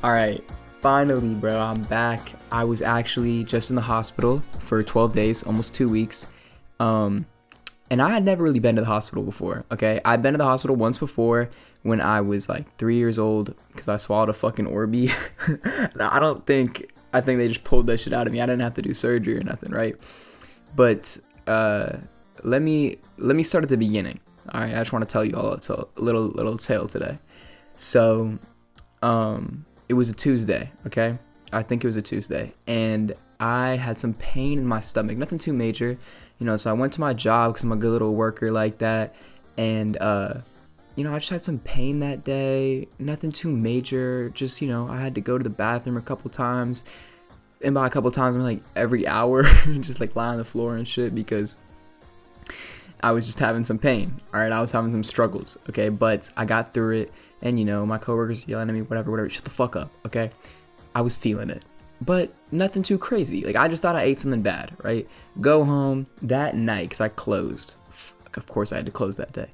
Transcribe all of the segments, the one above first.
All right, finally, bro, I'm back. I was actually just in the hospital for 12 days, almost 2 weeks. Um, and I had never really been to the hospital before. Okay, I'd been to the hospital once before when I was like 3 years old because I swallowed a fucking Orby. I don't think I think they just pulled that shit out of me. I didn't have to do surgery or nothing, right? But let me start at the beginning. All right, I just want to tell you all a little tale today. So it was a Tuesday, okay? I think it was a Tuesday, and I had some pain in my stomach, nothing too major, so I went to my job because I'm a good little worker like that, and I just had some pain that day, nothing too major, just, I had to go to the bathroom a couple times, and by a couple times, I'm like every hour, just like lie on the floor and shit because I was just having some pain. All right, I was having some struggles. Okay, but I got through it, and my coworkers yelling at me, whatever. Shut the fuck up. Okay, I was feeling it, but nothing too crazy. Like I just thought I ate something bad. Right, go home that night because I closed. Of course, I had to close that day.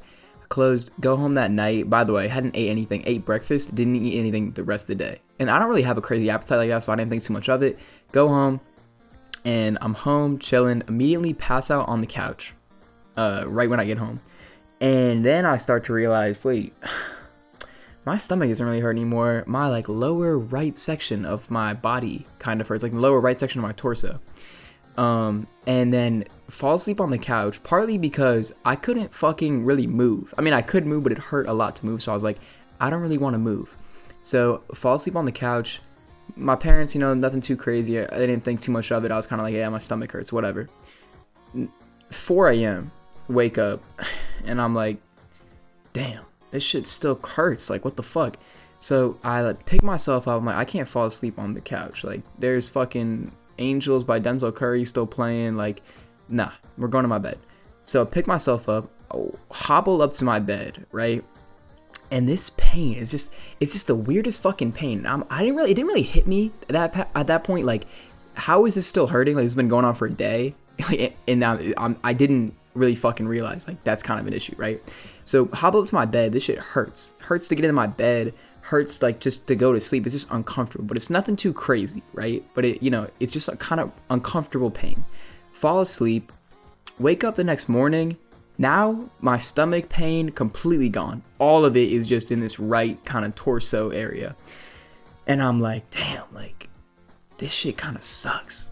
I closed. Go home that night. By the way, I hadn't ate anything. Ate breakfast. Didn't eat anything the rest of the day. And I don't really have a crazy appetite like that, so I didn't think too much of it. Go home, and I'm home chilling. Immediately pass out on the couch. Right when I get home. And then I start to realize, wait, my stomach doesn't really hurt anymore. My like lower right section of my body kind of hurts, like the lower right section of my torso. And then fall asleep on the couch, partly because I couldn't fucking really move. I mean, I could move, but it hurt a lot to move. So I was like, I don't really want to move. So fall asleep on the couch. My parents, nothing too crazy. I didn't think too much of it. I was kind of like, yeah, my stomach hurts, whatever. 4 a.m. wake up and I'm like, damn, this shit still hurts, like what the fuck. So I like pick myself up. I'm like, I can't fall asleep on the couch, like there's fucking Angels by Denzel Curry still playing, like nah, we're going to my bed. So I pick myself up, hobble up to my bed, right? And this pain is it's just the weirdest fucking pain. It didn't really hit me at that point, like how is this still hurting? Like it's been going on for a day. And now I didn't really fucking realize like that's kind of an issue, right? So hobble up to my bed. This shit hurts to get into my bed, hurts like just to go to sleep. It's just uncomfortable, but it's nothing too crazy, right? But it's just a kind of uncomfortable pain. Fall asleep, wake up the next morning. Now my stomach pain completely gone. All of it is just in this right kind of torso area, and I'm like, damn, like this shit kind of sucks,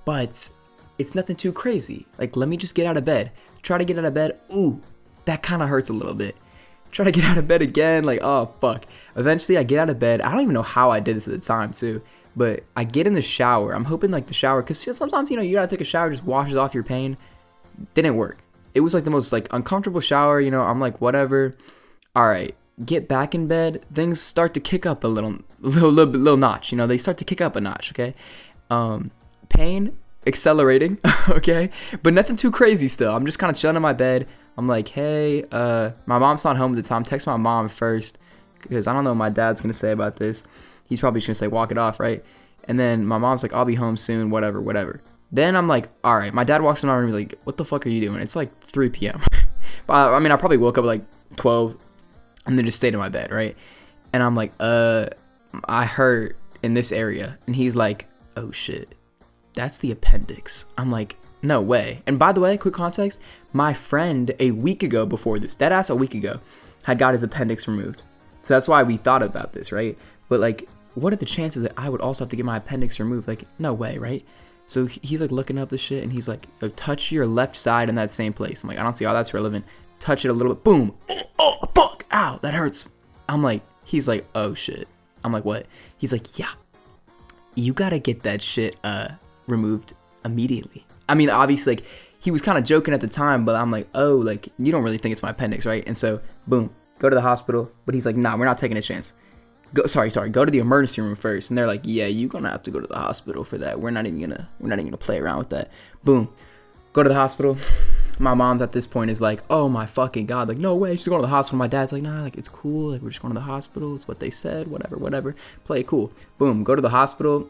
but it's nothing too crazy. Like, let me just get out of bed. Try to get out of bed. Ooh, that kind of hurts a little bit. Try to get out of bed again. Like, oh, fuck. Eventually, I get out of bed. I don't even know how I did this at the time, too. But I get in the shower. I'm hoping, like, the shower, because sometimes, you gotta take a shower, just washes off your pain. Didn't work. It was, like, the most, like, uncomfortable shower. I'm like, whatever. All right. Get back in bed. Things start to kick up a little notch. They start to kick up a notch, okay? Pain accelerating, okay, but nothing too crazy still. I'm just kind of chilling in my bed. I'm like, hey, my mom's not home at the time. Text my mom first because I don't know what my dad's gonna say about this. He's probably just gonna say walk it off, right? And then my mom's like, I'll be home soon, whatever. Then I'm like, all right. My dad walks in my room. He's like, what the fuck are you doing? It's like 3 p.m. But I mean, I probably woke up at like 12 and then just stayed in my bed, right? And I'm like, I hurt in this area. And he's like, oh shit, that's the appendix. I'm like, no way. And by the way, quick context, my friend a week ago before this, deadass a week ago, had got his appendix removed. So that's why we thought about this, right? But like, what are the chances that I would also have to get my appendix removed? Like, no way, right? So he's like looking up the shit and he's like, yo, touch your left side in that same place. I'm like, I don't see how that's relevant. Touch it a little bit. Boom. Oh, fuck. Ow, that hurts. I'm like, he's like, oh shit. I'm like, what? He's like, yeah, you gotta get that shit removed immediately. I mean, obviously, like, he was kind of joking at the time, but I'm like, oh, like, you don't really think it's my appendix, right? And so, boom, go to the hospital. But he's like, nah, we're not taking a chance. Go to the emergency room first. And they're like, yeah, you're gonna have to go to the hospital for that. We're not even gonna play around with that. Boom, go to the hospital. My mom's at this point is like, oh my fucking god, like, no way, she's going to the hospital. My dad's like, nah, like, it's cool, like, we're just going to the hospital, it's what they said, whatever, play it cool. Boom, go to the hospital.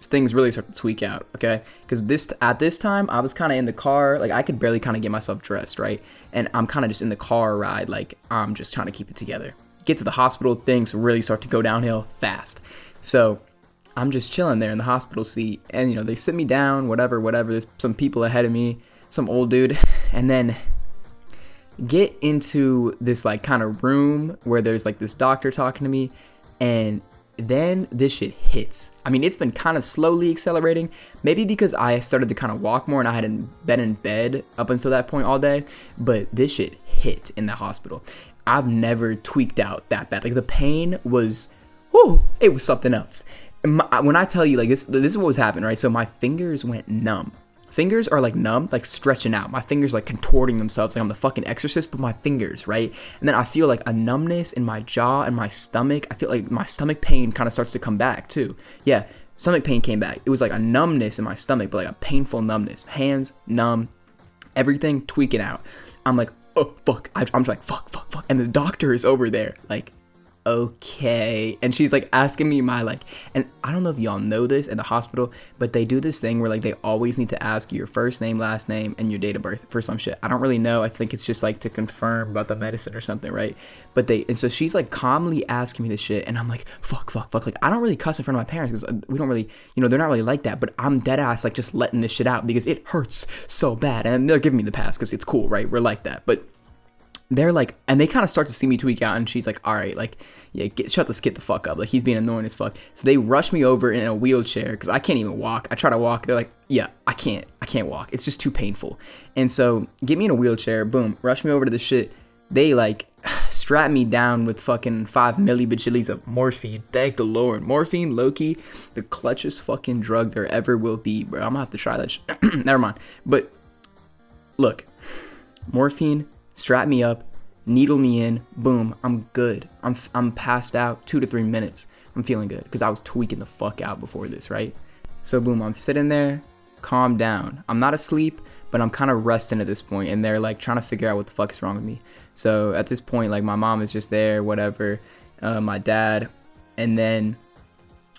Things really start to tweak out, okay? Because at this time, I was kind of in the car, like, I could barely kind of get myself dressed, right? And I'm kind of just in the car ride, like, I'm just trying to keep it together. get to the hospital, things really start to go downhill fast. So I'm just chilling there in the hospital seat, and they sit me down, whatever. There's some people ahead of me, some old dude, and then get into this like kind of room where there's like this doctor talking to me, and then this shit hits. I mean, it's been kind of slowly accelerating, maybe because I started to kind of walk more and I hadn't been in bed up until that point all day, but this shit hit in the hospital. I've never tweaked out that bad. Like, the pain was, whoo, it was something else. When I tell you, like, this is what was happening, right? So my fingers went numb. Fingers are like numb, like stretching out. My fingers like contorting themselves like I'm the fucking exorcist, but my fingers, right? And then I feel like a numbness in my jaw and my stomach. I feel like my stomach pain kind of starts to come back too. Yeah, stomach pain came back. It was like a numbness in my stomach, but like a painful numbness. Hands numb, everything tweaking out. I'm like, oh, fuck. I'm just like, fuck. And the doctor is over there, like, okay, and she's like asking me my like, and I don't know if y'all know this in the hospital, but they do this thing where like they always need to ask you your first name, last name, and your date of birth for some shit. I don't really know. I think it's just like to confirm about the medicine or something, right? But and so she's like calmly asking me this shit, and I'm like, fuck. Like, I don't really cuss in front of my parents because we don't really, they're not really like that, but I'm dead ass like just letting this shit out because it hurts so bad, and they're giving me the pass because it's cool, right? We're like that, but they're like, and they kind of start to see me tweak out, and she's like, all right, like, yeah, shut this kid the fuck up. Like, he's being annoying as fuck. So they rush me over in a wheelchair because I can't even walk. I try to walk. They're like, yeah, I can't walk. It's just too painful. And so get me in a wheelchair, boom, rush me over to the shit. They like strap me down with fucking 5 millibajillies of morphine. Thank the Lord. Morphine, low-key, the clutchest fucking drug there ever will be, bro. I'm gonna have to try that shit. Never mind. But look, morphine, strap me up, needle me in, boom, I'm good. I'm passed out 2 to 3 minutes. I'm feeling good because I was tweaking the fuck out before this, right? So boom, I'm sitting there, calm down. I'm not asleep, but I'm kind of resting at this point, and they're like trying to figure out what the fuck is wrong with me. So at this point, like, my mom is just there, whatever, my dad, and then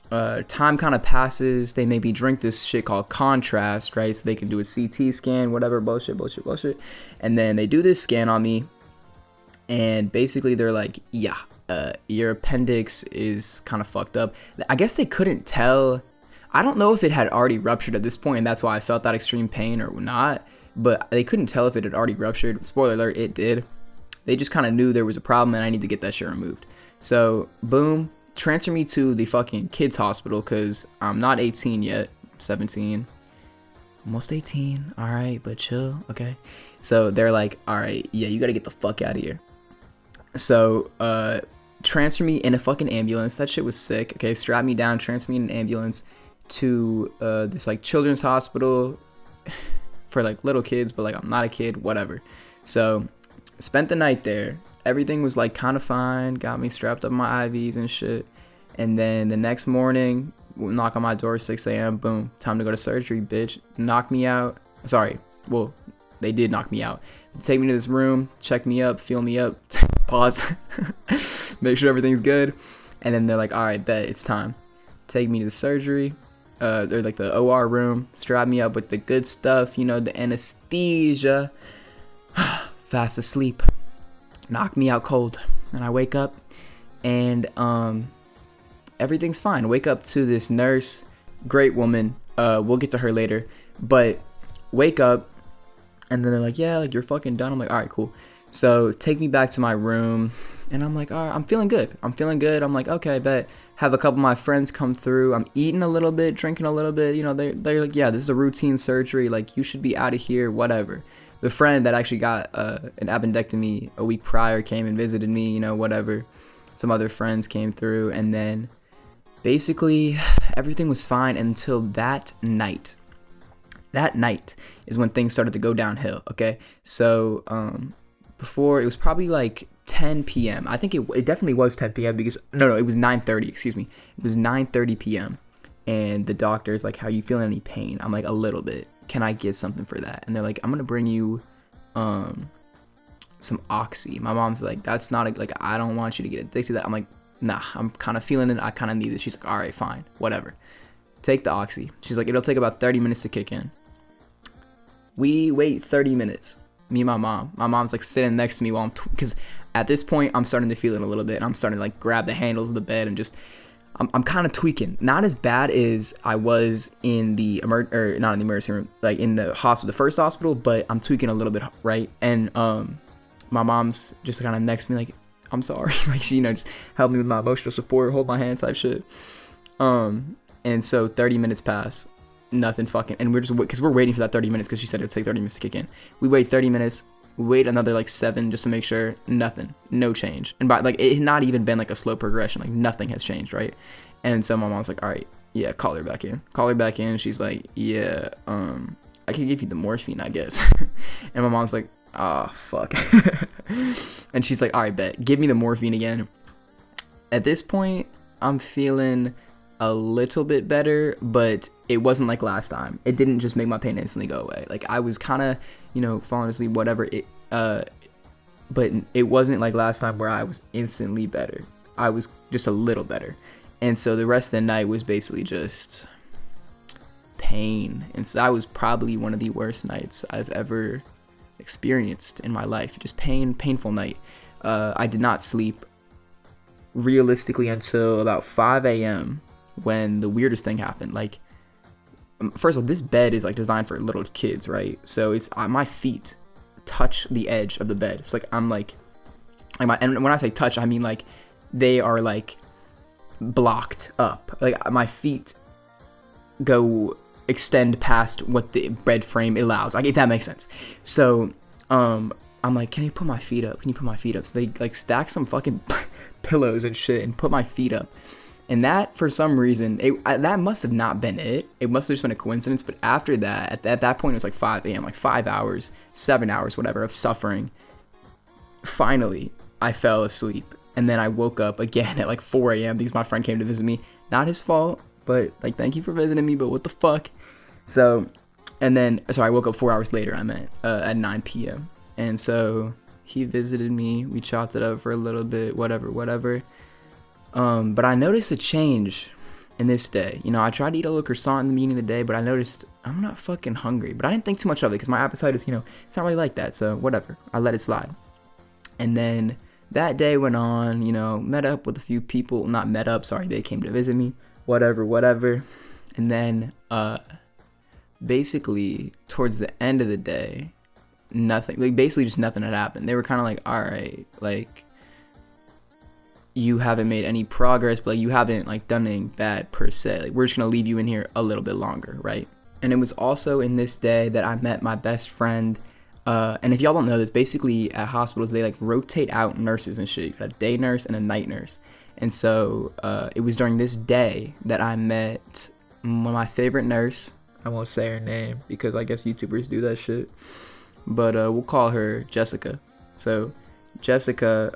time kind of passes. They maybe drink this shit called contrast, right? So they can do a CT scan, whatever, bullshit. And then they do this scan on me, and basically they're like, yeah, your appendix is kind of fucked up. I guess they couldn't tell. I don't know if it had already ruptured at this point, and that's why I felt that extreme pain or not, but they couldn't tell if it had already ruptured. Spoiler alert, it did. They just kind of knew there was a problem and I need to get that shit removed. So boom, transfer me to the fucking kids hospital because I'm not 18 yet. I'm 17, almost 18. All right, but chill, okay? So they're like, all right, yeah, you gotta get the fuck out of here. So transfer me in a fucking ambulance. That shit was sick. Okay, strap me down, transfer me in an ambulance to this like children's hospital for like little kids, but like I'm not a kid, whatever. So spent the night there. Everything was like kind of fine. Got me strapped up my IVs and shit. And then the next morning, knock on my door, 6 a.m. Boom, time to go to surgery, bitch. Knock me out. Sorry. Well, they did knock me out. Take me to this room, check me up, feel me up, pause, make sure everything's good. And then they're like, all right, bet, it's time. Take me to the surgery. They're like the OR room, strap me up with the good stuff, the anesthesia. Fast asleep. Knock me out cold. And I wake up and everything's fine. Wake up to this nurse, great woman. We'll get to her later. But wake up, and then they're like, yeah, like, you're fucking done. I'm like, all right, cool. So take me back to my room, and I'm like, all right, I'm feeling good. I'm like, okay, bet. Have a couple of my friends come through. I'm eating a little bit, drinking a little bit. They're like, yeah, this is a routine surgery. Like, you should be out of here, whatever. The friend that actually got an appendectomy a week prior came and visited me, whatever. Some other friends came through, and then basically everything was fine until that night. That night is when things started to go downhill, okay? So before, it was probably like 10 p.m. I think it definitely was 10 p.m. because, no, it was 9:30, excuse me. It was 9:30 p.m. And the doctor's like, how you feeling, any pain? I'm like, a little bit. Can I get something for that? And they're like, I'm going to bring you some Oxy. My mom's like, that's not, like, I don't want you to get addicted to that. I'm like, nah, I'm kind of feeling it. I kind of need it. She's like, all right, fine, whatever. Take the Oxy. She's like, it'll take about 30 minutes to kick in. We wait 30 minutes. Me and my mom. My mom's like sitting next to me while because At this point, I'm starting to feel it a little bit. I'm starting to like grab the handles of the bed and just, I'm kind of tweaking. Not as bad as I was in the not in the emergency room, like in the hospital, the first hospital, but I'm tweaking a little bit, right? And my mom's just kind of next to me like, I'm sorry, like she, just help me with my emotional support, hold my hand type shit. And so 30 minutes pass, nothing fucking, and we're just, because we're waiting for that 30 minutes because she said it would take 30 minutes to kick in. We wait 30 minutes, we wait another like 7 just to make sure, nothing, no change. And by like, it had not even been like a slow progression, like nothing has changed, right? And so my mom's like, all right, yeah, call her back in. She's like, yeah, I can give you the morphine, I guess. And my mom's like, oh, fuck. And she's like, all right, bet, give me the morphine again. At this point, I'm feeling a little bit better, but it wasn't like last time. It didn't just make my pain instantly go away. Like I was kind of, falling asleep, whatever. But it wasn't like last time where I was instantly better. I was just a little better. And so the rest of the night was basically just pain. And so that was probably one of the worst nights I've ever experienced in my life. Just painful night. I did not sleep realistically until about 5 a.m. when the weirdest thing happened. Like, first of all, this bed is like designed for little kids, right? So it's my feet touch the edge of the bed. It's like I'm like and when I say touch, I mean like they are like blocked up. Like my feet extend past what the bed frame allows. Like if that makes sense. So I'm like, can you put my feet up? So they like stack some fucking pillows and shit and put my feet up. And that, for some reason, that must have not been it. It must have just been a coincidence. But after that, at that point, it was like 5 a.m., like 5 hours, 7 hours, whatever, of suffering. Finally, I fell asleep. And then I woke up again at like 4 a.m. because my friend came to visit me. Not his fault, but like, thank you for visiting me, but what the fuck? So I woke up 4 hours later, I meant, at 9 p.m. And so he visited me. We chopped it up for a little bit, whatever. But I noticed a change in this day. I tried to eat a little croissant in the beginning of the day, but I noticed I'm not fucking hungry. But I didn't think too much of it because my appetite is, it's not really like that. So whatever, I let it slide. And then that day went on, met up with a few people, they came to visit me, whatever. And then, basically towards the end of the day, basically just nothing had happened. They were kind of like, all right, like, you haven't made any progress, but like, you haven't like done anything bad per se. Like, we're just gonna leave you in here a little bit longer, right? And it was also in this day that I met my best friend. And if y'all don't know this, basically at hospitals they like rotate out nurses and shit. You got a day nurse and a night nurse. And so it was during this day that I met one of my favorite nurse. I won't say her name because I guess YouTubers do that shit. But we'll call her Jessica. So Jessica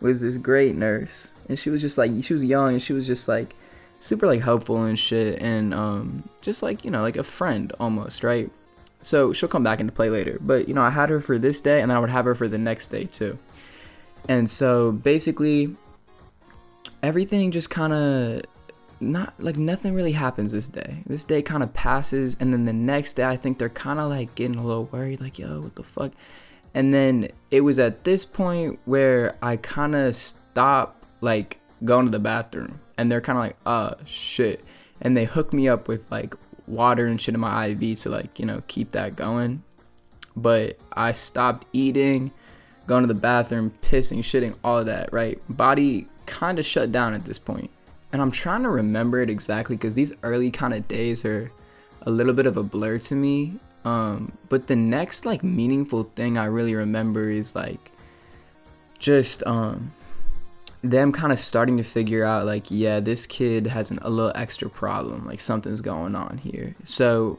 was this great nurse, and she was just like, she was young, and she was just like super like helpful and shit, and just like, like a friend almost, right? So she'll come back into play later, but I had her for this day, and then I would have her for the next day too. And so basically everything just kind of nothing really happens this day kind of passes, and then the next day I think they're kind of like getting a little worried, like, yo, what the fuck? And then it was at this point where I kind of stopped like going to the bathroom, and they're kind of like, oh shit, and they hooked me up with like water and shit in my IV to like, keep that going. But I stopped eating, going to the bathroom, pissing, shitting, all of that, right? Body kind of shut down at this point. And I'm trying to remember it exactly because these early kind of days are a little bit of a blur to me. But the next like meaningful thing I really remember is like just them kind of starting to figure out like, yeah, this kid has a little extra problem, like something's going on here. So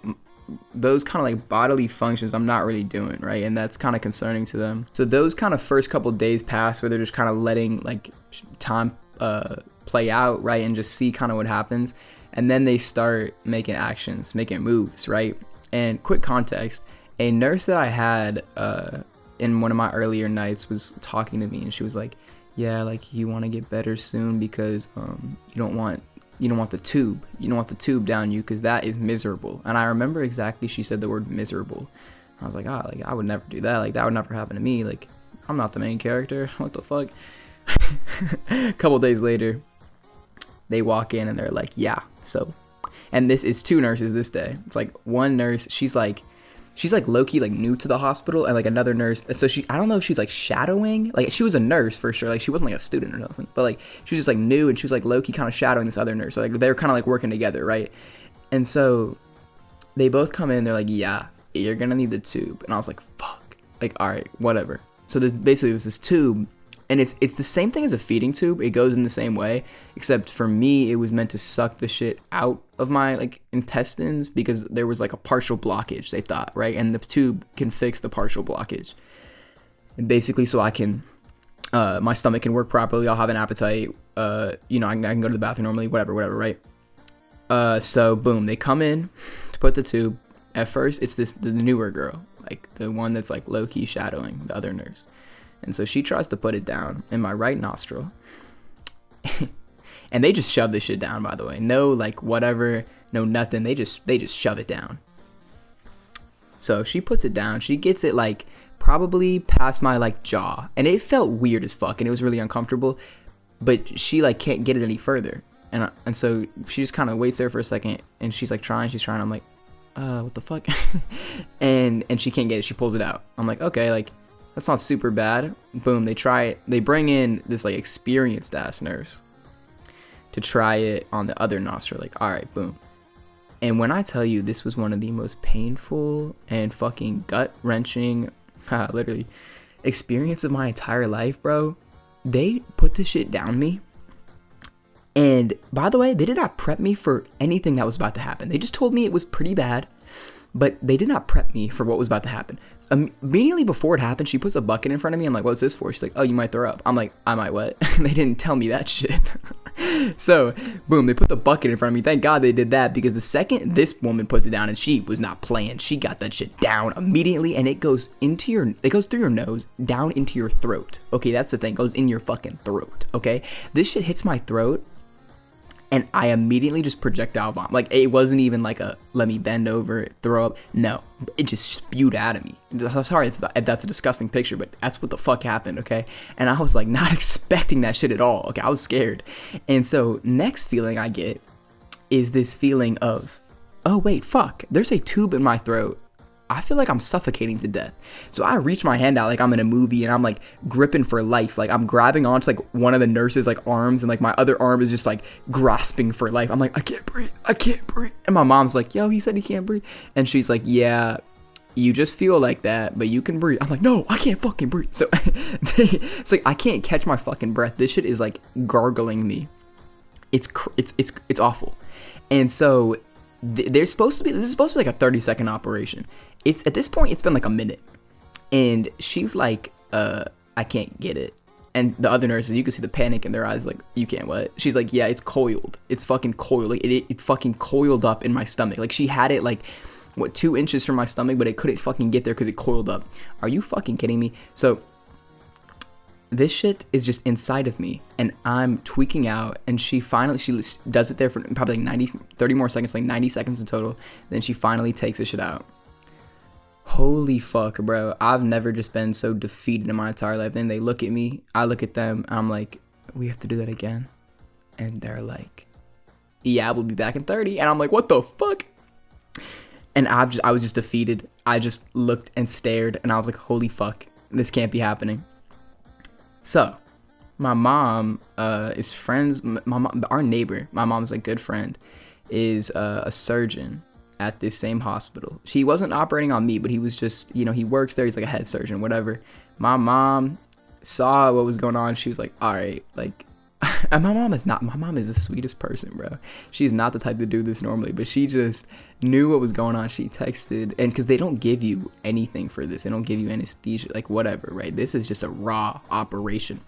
those kind of like bodily functions I'm not really doing, right? And that's kind of concerning to them. So those kind of first couple days pass where they're just kind of letting like time play out, right? And just see kind of what happens. And then they start making actions, making moves, right? And quick context, a nurse that I had in one of my earlier nights was talking to me, and she was like, yeah, like, you want to get better soon because you don't want the tube down you because that is miserable. And I remember exactly she said the word miserable. I was like, like, I would never do that. Like, that would never happen to me. Like, I'm not the main character. What the fuck? A couple days later, they walk in and they're like, yeah, so. And this is 2 nurses this day. It's like one nurse, she's like low-key like new to the hospital, and like another nurse, so I don't know if she's like shadowing, like she was a nurse for sure, like she wasn't like a student or nothing, but like she was just like new, and she was like low-key kind of shadowing this other nurse, so like they're kind of like working together, right? And so they both come in, they're like, yeah, you're gonna need the tube. And I was like, fuck, like, all right, whatever. So basically there's this tube, and it's the same thing as a feeding tube. It goes in the same way, except for me, it was meant to suck the shit out of my like intestines, because there was like a partial blockage, they thought, right? And the tube can fix the partial blockage. And basically, so I can, my stomach can work properly. I'll have an appetite. I can go to the bathroom normally, whatever, right? So boom, they come in to put the tube. At first, it's the newer girl, like the one that's like low-key shadowing the other nurse. And so she tries to put it down in my right nostril. And they just shove this shit down, by the way. No, like, whatever, no nothing. They just shove it down. So she puts it down. She gets it, like, probably past my, like, jaw. And it felt weird as fuck, and it was really uncomfortable. But she, like, can't get it any further. And so she just kind of waits there for a second, and she's, like, trying. I'm like, what the fuck? and she can't get it. She pulls it out. I'm like, okay, like, that's not super bad. Boom, they try it. They bring in this like experienced ass nurse to try it on the other nostril. Like, all right, boom. And when I tell you, this was one of the most painful and fucking gut wrenching, literally, experience of my entire life, bro. They put this shit down me. And by the way, they did not prep me for anything that was about to happen. They just told me it was pretty bad, but they did not prep me for what was about to happen. Immediately before it happened, she puts a bucket in front of me. I'm like, what's this for? She's like, oh, you might throw up. I'm like, I might what? They didn't tell me that shit. So, boom, they put the bucket in front of me. Thank God they did that, because the second this woman puts it down, and she was not playing, she got that shit down immediately, and it goes through your nose, down into your throat. Okay, that's the thing. It goes in your fucking throat, okay? This shit hits my throat, and I immediately just projectile vomit. Like, it wasn't even like a let me bend over, throw up. No, it just spewed out of me. Sorry if that's a disgusting picture, but that's what the fuck happened, okay? And I was like not expecting that shit at all. Okay, I was scared. And so next feeling I get is this feeling of, oh wait, fuck, there's a tube in my throat. I feel like I'm suffocating to death. So I reach my hand out like I'm in a movie, and I'm like gripping for life. Like I'm grabbing onto like one of the nurses' like arms, and like my other arm is just like grasping for life. I'm like, I can't breathe. And my mom's like, yo, he said he can't breathe. And she's like, yeah, you just feel like that, but you can breathe. I'm like, no, I can't fucking breathe. So it's like I can't catch my fucking breath. This shit is like gargling me. It's awful. And so this is supposed to be like a 30-second operation. It's at this point it's been like a minute, and she's like, I can't get it. And the other nurses, you can see the panic in their eyes, like, you can't what? She's like, yeah, it's coiled. It's fucking coiled. Like it fucking coiled up in my stomach. Like she had it like 2 inches from my stomach, but it couldn't fucking get there because it coiled up. Are you fucking kidding me? So this shit is just inside of me, and I'm tweaking out, and she does it there for probably like 30 more seconds, like 90 seconds in total. Then she finally takes the shit out. Holy fuck, bro. I've never just been so defeated in my entire life. Then they look at me, I look at them, and I'm like, we have to do that again. And they're like, yeah, we'll be back in 30. And I'm like, what the fuck? And I was just defeated. I just looked and stared, and I was like, holy fuck, this can't be happening. So my mom is friends. Our neighbor, my mom's like good friend, is a surgeon at this same hospital. He wasn't operating on me, but he was just, he works there. He's like a head surgeon, whatever. My mom saw what was going on. She was like, all right, like, and my mom is the sweetest person, bro. She's not the type to do this normally, but she just knew what was going on. She texted, and because they don't give you anything for this, they don't give you anesthesia, like whatever, right? This is just a raw operation.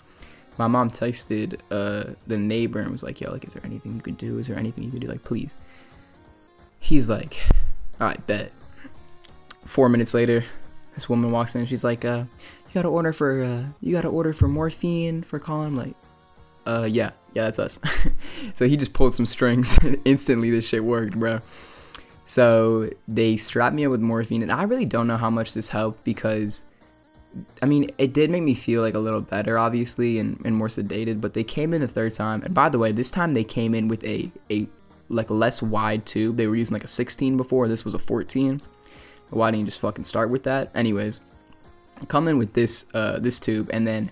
My mom texted the neighbor and was like, yo, like, is there anything you could do? Is there anything you could do? Like, please. He's like, all right, bet. 4 minutes later, this woman walks in. She's like, you gotta order for morphine for Colin. I'm like, yeah, that's us. So he just pulled some strings, and instantly this shit worked, bro. So they strapped me up with morphine, and I really don't know how much this helped, because I mean, it did make me feel like a little better, obviously, and more sedated. But they came in the third time, and by the way, this time they came in with a like less wide tube. They were using like a 16 before. This was a 14. Why didn't you just fucking start with that? Anyways, come in with this this tube, and then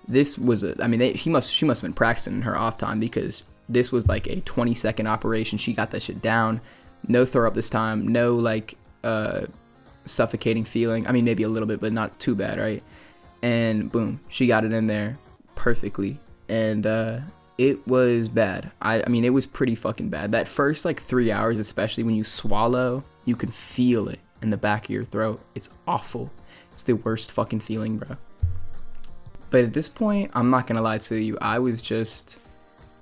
this was I mean, she must have been practicing in her off time, because this was like a 20-second operation. She got that shit down. No throw up this time. No like suffocating feeling. I mean, maybe a little bit, but not too bad, right? And boom, she got it in there perfectly. And it was bad. I mean, it was pretty fucking bad. That first like 3 hours, especially when you swallow, you can feel it in the back of your throat. It's awful. It's the worst fucking feeling, bro. But at this point, I'm not gonna lie to you, I was just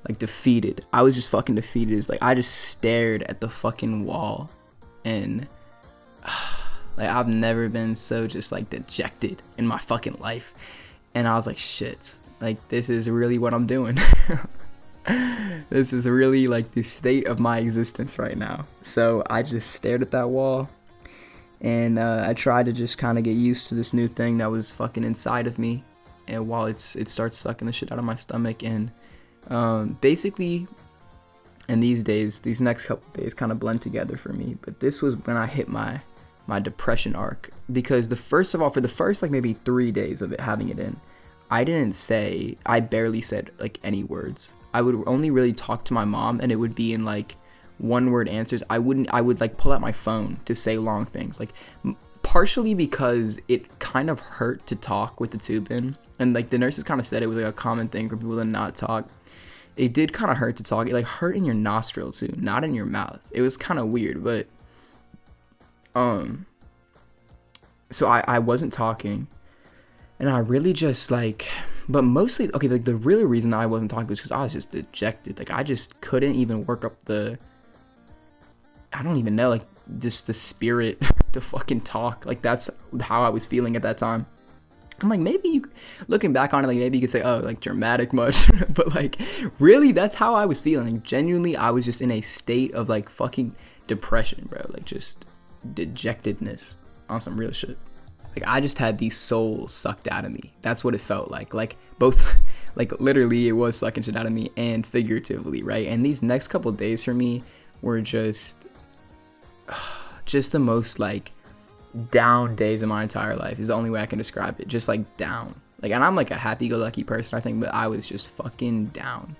like defeated. I was just fucking defeated. It's like I just stared at the fucking wall, and like I've never been so just like dejected in my fucking life. And I was like, shit, like this is really what I'm doing. This is really like the state of my existence right now. So I just stared at that wall, and I tried to just kind of get used to this new thing that was fucking inside of me. And while it starts sucking the shit out of my stomach, and basically, and these next couple days kind of blend together for me. But this was when I hit my depression arc, because for the first like maybe 3 days of it having it in, I barely said like any words. I would only really talk to my mom, and it would be in like one word answers. I would like pull out my phone to say long things, like partially because it kind of hurt to talk with the tube in, and like the nurses kind of said it was like a common thing for people to not talk. It did kind of hurt to talk. It like hurt in your nostril too, not in your mouth. It was kind of weird, but so I wasn't talking, and I really just like, but mostly, okay, like the real reason I wasn't talking was because I was just dejected. Like I just couldn't even work up I don't even know, like just the spirit to fucking talk. Like that's how I was feeling at that time. I'm like, maybe looking back on it, like maybe you could say, oh, like dramatic much, but like really that's how I was feeling. Like, genuinely, I was just in a state of like fucking depression, bro. Like just dejectedness on some real shit. Like I just had the soul sucked out of me. That's what it felt like. Like both, like literally it was sucking shit out of me, and figuratively, right? And these next couple days for me were just the most like down days of my entire life is the only way I can describe it. Just like down. Like, and I'm like a happy-go-lucky person, I think, but I was just fucking down.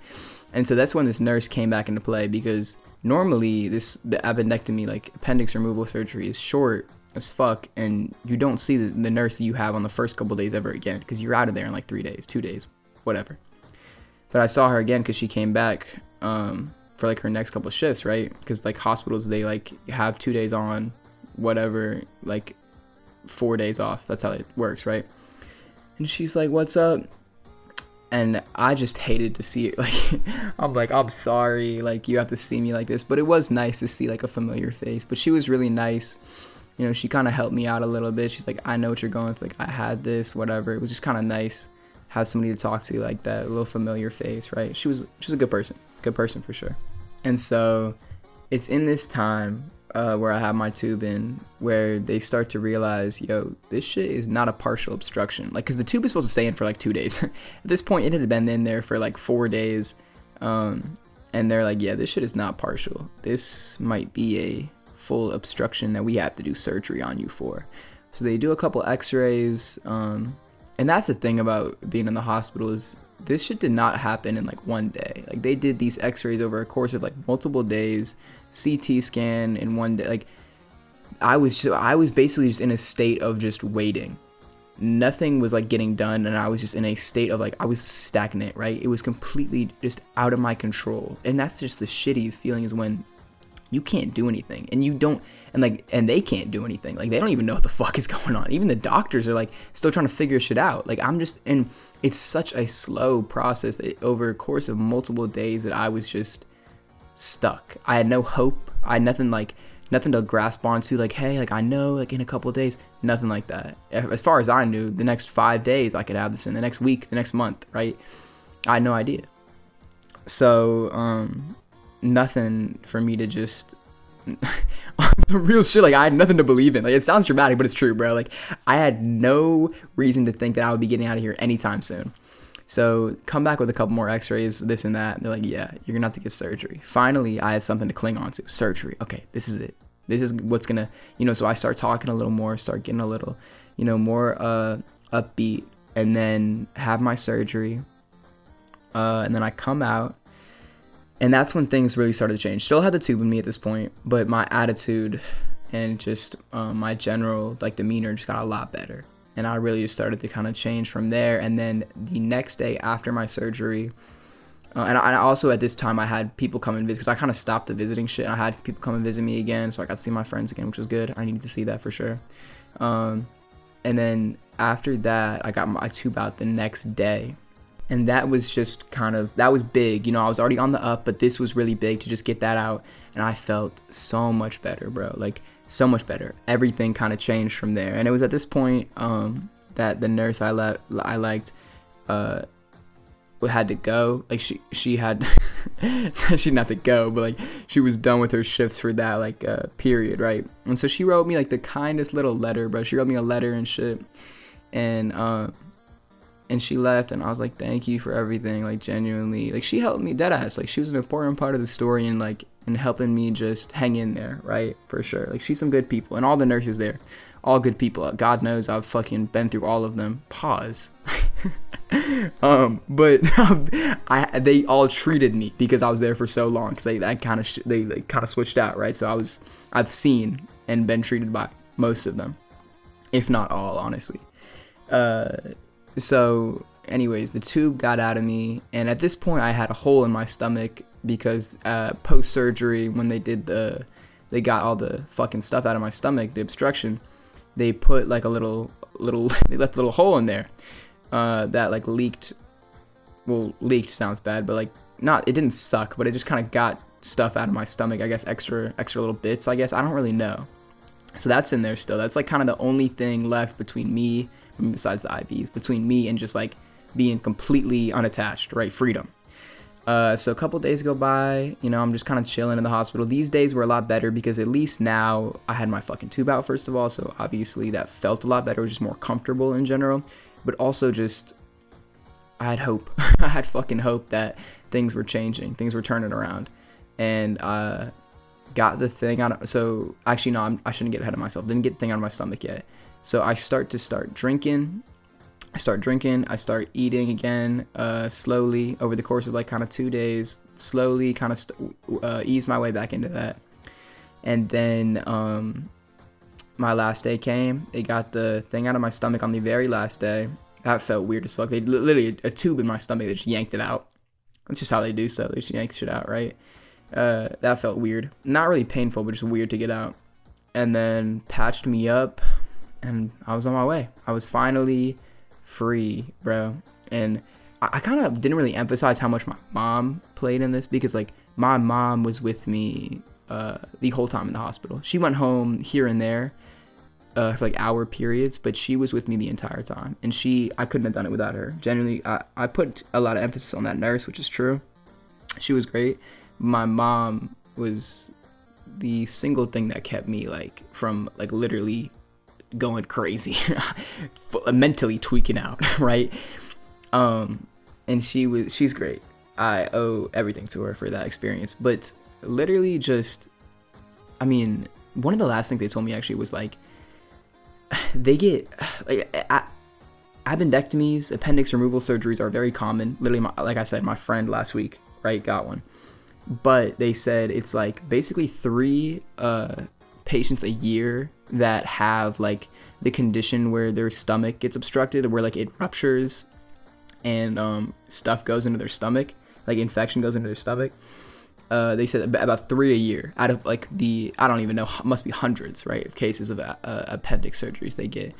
And so that's when this nurse came back into play, because normally the appendectomy, like appendix removal surgery, is short as fuck, and you don't see the nurse that you have on the first couple days ever again, because you're out of there in like 3 days, 2 days, whatever. But I saw her again because she came back for like her next couple shifts, right? Because like hospitals, they like have 2 days on, whatever, like 4 days off. That's how it works, right? And she's like, what's up? And I just hated to see it. Like, I'm like, I'm sorry, like you have to see me like this. But it was nice to see like a familiar face. But she was really nice. You know, she kind of helped me out a little bit. She's like, I know what you're going through. Like, I had this, whatever. It was just kind of nice have somebody to talk to like that, a little familiar face, right? She's a good person for sure. And so it's in this time where I have my tube in, where they start to realize, yo, this shit is not a partial obstruction. Like, because the tube is supposed to stay in for like 2 days. At this point, it had been in there for like 4 days. And they're like, yeah, this shit is not partial. This might be a full obstruction that we have to do surgery on you for. So they do a couple x-rays. And that's the thing about being in the hospital, is this shit did not happen in like 1 day. Like, they did these x-rays over a course of like multiple days, CT scan in 1 day. Like, I was basically just in a state of just waiting. Nothing was like getting done, and I was just in a state of like, I was stagnant, right? It was completely just out of my control. And that's just the shittiest feeling, is when you can't do anything, and you don't, and they can't do anything. Like, they don't even know what the fuck is going on. Even the doctors are like still trying to figure shit out. Like, I'm just, and it's such a slow process that over a course of multiple days that I was just stuck. I had no hope. I had nothing to grasp onto, like, hey, like, I know, like, in a couple of days, nothing like that. As far as I knew, the next 5 days I could have this in, the next week, the next month, right? I had no idea. So, nothing for me to just real shit. Like, I had nothing to believe in. Like, it sounds dramatic, but it's true, bro. Like, I had no reason to think that I would be getting out of here anytime soon. So come back with a couple more x-rays, this and that. And they're like, yeah, you're gonna have to get surgery. Finally, I had something to cling on to. Surgery. Okay, this is it. This is what's gonna, so I start talking a little more, start getting a little, more upbeat, and then have my surgery. And then I come out, and that's when things really started to change. Still had the tube in me at this point, but my attitude and just my general demeanor just got a lot better. And I really just started to kind of change from there. And then the next day after my surgery, and I also at this time I had people come and visit, because I kind of stopped the visiting shit. I had people come and visit me again, so I got to see my friends again, which was good. I needed to see that for sure. And then after that, I got my tube out the next day. And that was just that was big. I was already on the up, but this was really big to just get that out. And I felt so much better, bro. Like, so much better. Everything kind of changed from there. And it was at this point that the nurse I liked had to go. Like, she had she didn't have to go, but she was done with her shifts for that period, right? And so she wrote me the kindest little letter, bro. She wrote me a letter and shit. And she left, and I was like, thank you for everything. Genuinely, she helped me dead ass. She was an important part of the story, and and helping me just hang in there, right? For sure. She's some good people, and all the nurses there, all good people. God knows I've fucking been through all of them. Pause. But they all treated me because I was there for so long. Cause they kind of switched out, right? So I've seen and been treated by most of them, if not all, honestly. So anyways, the tube got out of me, and at this point I had a hole in my stomach because post-surgery, when they got all the fucking stuff out of my stomach, the obstruction, they put a little they left a little hole in there that leaked. Well, leaked sounds bad, but it didn't suck, but it just kind of got stuff out of my stomach, I guess, extra little bits, I guess. I don't really know. So that's in there still. That's kind of the only thing left between me, besides the IVs, between me and just being completely unattached, right? Freedom. So a couple days go by, I'm just kind of chilling in the hospital. These days were a lot better because at least now I had my fucking tube out, first of all. So obviously that felt a lot better, just more comfortable in general, but also just, I had hope. I had fucking hope that things were changing, things were turning around, and got the thing out. So actually, no, I shouldn't get ahead of myself. Didn't get the thing out of my stomach yet. So I start drinking. I start eating again, slowly over the course of kind of 2 days, slowly kind of ease my way back into that. And then my last day came. They got the thing out of my stomach on the very last day. That felt weird as fuck. They literally, a tube in my stomach, they just yanked it out. That's just how they do stuff. They just yank shit out, right? That felt weird. Not really painful, but just weird to get out. And then patched me up, and I was on my way. I was finally free, bro. And I kind of didn't really emphasize how much my mom played in this, because my mom was with me the whole time in the hospital. She went home here and there for hour periods, but she was with me the entire time, and I couldn't have done it without her. Genuinely, I put a lot of emphasis on that nurse, which is true. She was great. My mom was the single thing that kept me from literally going crazy, mentally tweaking out, right? And she's great. I owe everything to her for that experience. But literally just, one of the last things they told me actually was they get appendectomies, appendix removal surgeries are very common. Literally, like I said, my friend last week, right, got one. But they said it's basically 3 patients a year that have the condition where their stomach gets obstructed, where it ruptures and stuff goes into their stomach, infection goes into their stomach. They said about 3 a year out of I don't even know, must be hundreds, right, of cases of appendix surgeries they get.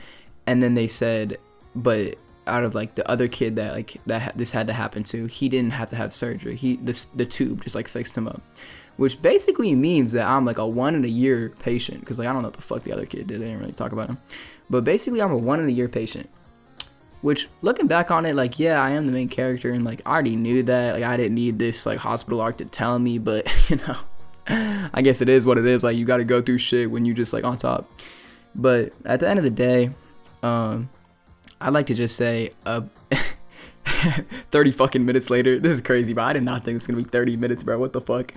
And then they said, but out of the other kid that this had to happen to, he didn't have to have surgery. The tube just fixed him up, which basically means that I'm a 1 in a year patient, because I don't know what the fuck the other kid did. They didn't really talk about him, but basically I'm a 1 in a year patient. Which, looking back on it, yeah, I am the main character, and I already knew that. I didn't need this hospital arc to tell me, but I guess it is what it is. Like, you got to go through shit when you just like on top. But at the end of the day, I'd like to just say, 30 fucking minutes later, this is crazy, but I did not think it's gonna be 30 minutes, bro. What the fuck?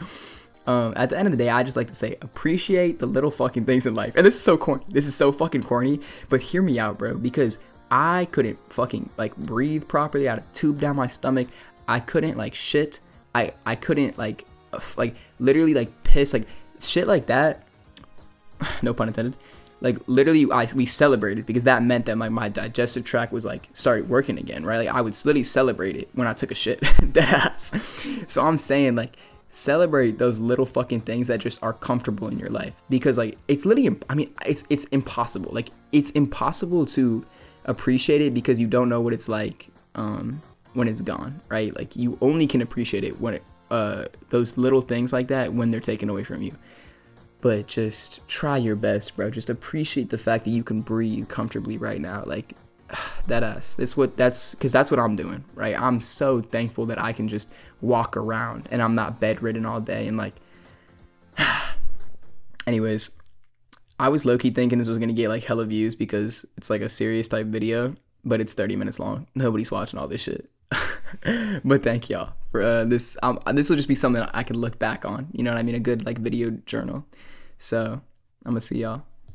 At the end of the day, I just like to say, appreciate the little fucking things in life. And this is so corny. This is so fucking corny, but hear me out, bro, because I couldn't fucking like breathe properly. I had a tube down my stomach. I couldn't like shit. I couldn't like literally like piss, like shit like that. No pun intended. Like literally we celebrated because that meant that my digestive tract was like started working again, right? Like I would literally celebrate it when I took a shit. Deadass. So I'm saying, like, celebrate those little fucking things that just are comfortable in your life, because like it's literally, I mean, it's impossible. Like it's impossible to appreciate it because you don't know what it's like when it's gone, right? Like you only can appreciate it when those little things like that when they're taken away from you. But just try your best, bro. Just appreciate the fact that you can breathe comfortably right now. Like, that's what I'm doing, right? I'm so thankful that I can just walk around and I'm not bedridden all day. And like, anyways, I was low-key thinking this was gonna get like hella views because it's like a serious type video, but it's 30 minutes long. Nobody's watching all this shit. But thank y'all for this. This will just be something I can look back on. You know what I mean? A good like video journal. So I'm gonna see y'all.